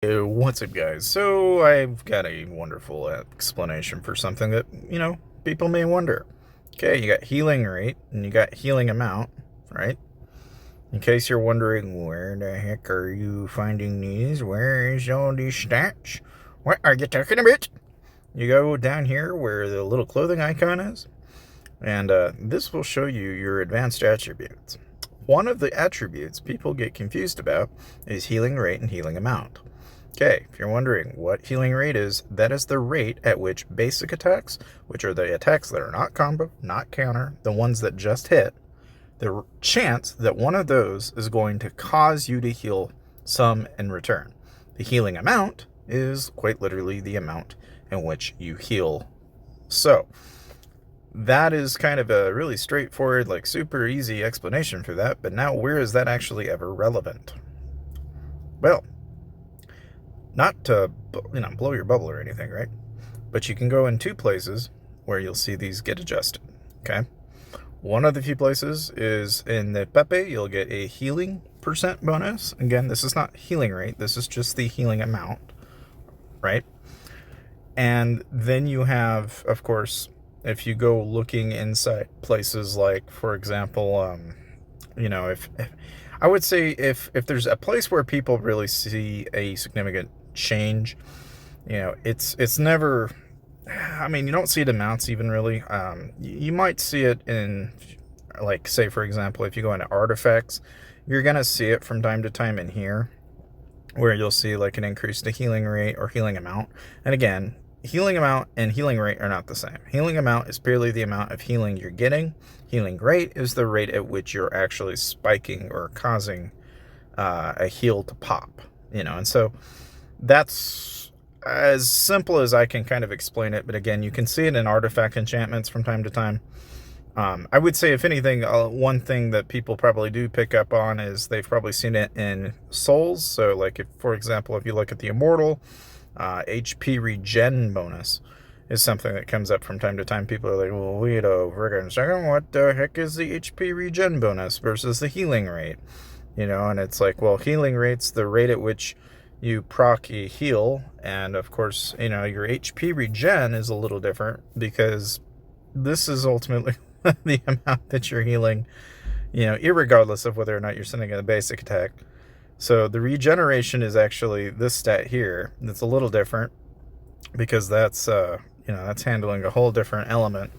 What's up, guys? So, I've got a wonderful explanation for something that, people may wonder. Okay, you got healing rate and you got healing amount, right? In case you're wondering, where the heck are you finding these? Where is all these stats? What are you talking about? You go down here where the little clothing icon is, and this will show you your advanced attributes. One of the attributes people get confused about is healing rate and healing amount. Okay, if you're wondering what healing rate is, that is the rate at which basic attacks, which are the attacks that are not combo, not counter, the ones that just hit, the chance that one of those is going to cause you to heal some in return. The healing amount is quite literally the amount in which you heal. So, that is kind of a really straightforward, like super easy explanation for that, but now where is that actually ever relevant? Well, not to, blow your bubble or anything, right? But you can go in two places where you'll see these get adjusted, okay? One of the few places is in the Pepe. You'll get a healing % bonus. Again, this is not healing rate. This is just the healing amount, right? And then you have, of course, if you go looking inside places like, for example, if I would say if there's a place where people really see a significant change, it's never, you don't see it in mounts even really. You might see it in, like, say, for example, if you go into artifacts, you're going to see it from time to time in here, where you'll see like an increase to healing rate or healing amount. And again, healing amount and healing rate are not the same. Healing amount is purely the amount of healing you're getting. Healing rate is the rate at which you're actually spiking or causing a heal to pop. And so that's as simple as I can kind of explain it. But again, you can see it in artifact enchantments from time to time. I would say, if anything, one thing that people probably do pick up on is they've probably seen it in souls. So, like, if, for example, if you look at the immortal, HP regen bonus is something that comes up from time to time. People are like, well, wait a friggin' second, what the heck is the HP regen bonus versus the healing rate? And it's like, well, healing rate's the rate at which you proc a heal, and of course, your HP regen is a little different because this is ultimately the amount that you're healing, irregardless of whether or not you're sending a basic attack. So the regeneration is actually this stat here. That's a little different because that's that's handling a whole different element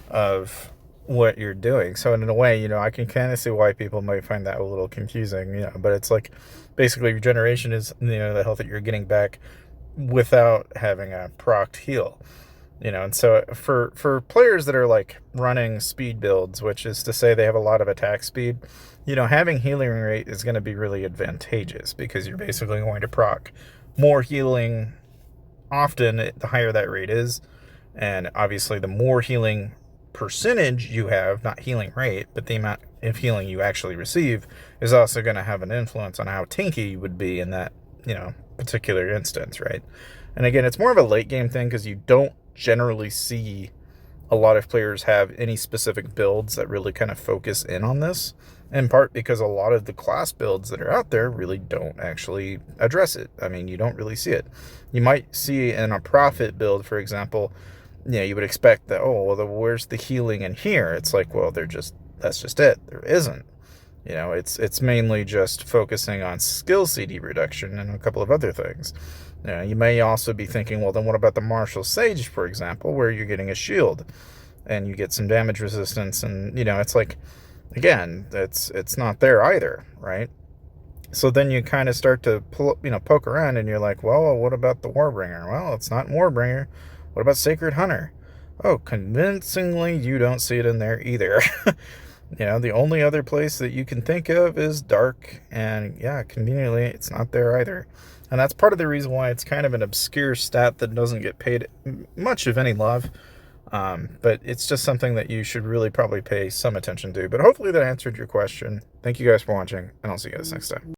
of what you're doing. So in a way, I can kind of see why people might find that a little confusing, but it's like, basically regeneration is, the health that you're getting back without having a procced heal. And so for players that are like running speed builds, which is to say they have a lot of attack speed, having healing rate is going to be really advantageous because you're basically going to proc more healing often the higher that rate is. And obviously the more healing percentage you have, not healing rate, but the amount of healing you actually receive is also going to have an influence on how tanky you would be in that, particular instance, right? And again, it's more of a late game thing because you don't generally see a lot of players have any specific builds that really kind of focus in on this, in part because a lot of the class builds that are out there really don't actually address it. You don't really see it. You might see in a profit build, for example, you would expect that, where's the healing in here? It's like, well, that's just it. There isn't. It's mainly just focusing on skill CD reduction and a couple of other things. You may also be thinking, well, then what about the Martial Sage, for example, where you're getting a shield and you get some damage resistance, and it's like, again, it's not there either, right? So then you kind of start to poke around, and you're like, well, what about the Warbringer? Well, it's not Warbringer. What about Sacred Hunter? Oh, convincingly, you don't see it in there either. The only other place that you can think of is Dark, and yeah, conveniently, it's not there either. And that's part of the reason why it's kind of an obscure stat that doesn't get paid much of any love. But it's just something that you should really probably pay some attention to. But hopefully that answered your question. Thank you guys for watching, and I'll see you guys next time.